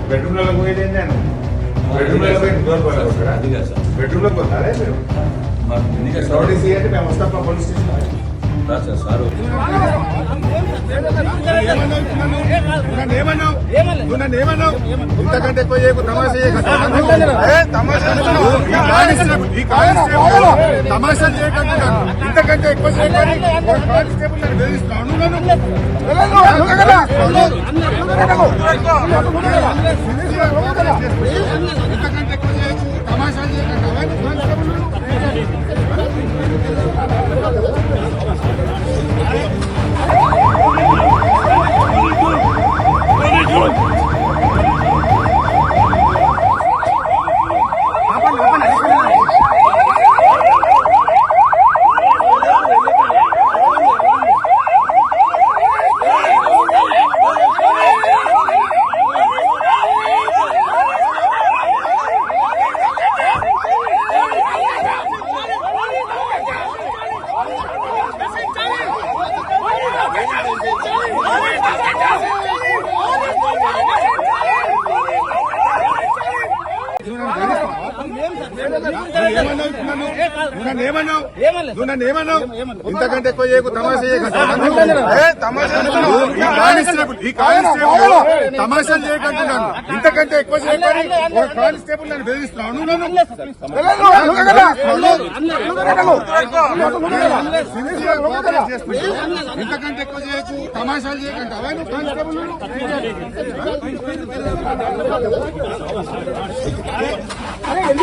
bedroom లో పోయేది నేను బెడ్రూమ్ లో పోతారే మీరు నోటీస్ ఇవ్వండి మేము వస్తాం పోలీస్ స్టేషన్ సార్ ఇంతకంటే ఎక్కువ తమాషా చేయకండి ఇంతకంటే ఎక్కువ ఇంతకంటే ఎక్కువ తమాషా చేయకండి ఇంతకంటే ఎక్కువ తమాషా చేయకంటున్నాను ఇంతకంటే ఎక్కువ కానిస్టేబుల్ నన్ను బెదిరిస్తున్నాను ఇంతకంటే ఎక్కువ చేయొచ్చు తమాషాలు చేయకండి అవన్నీ కానిస్టేబుల్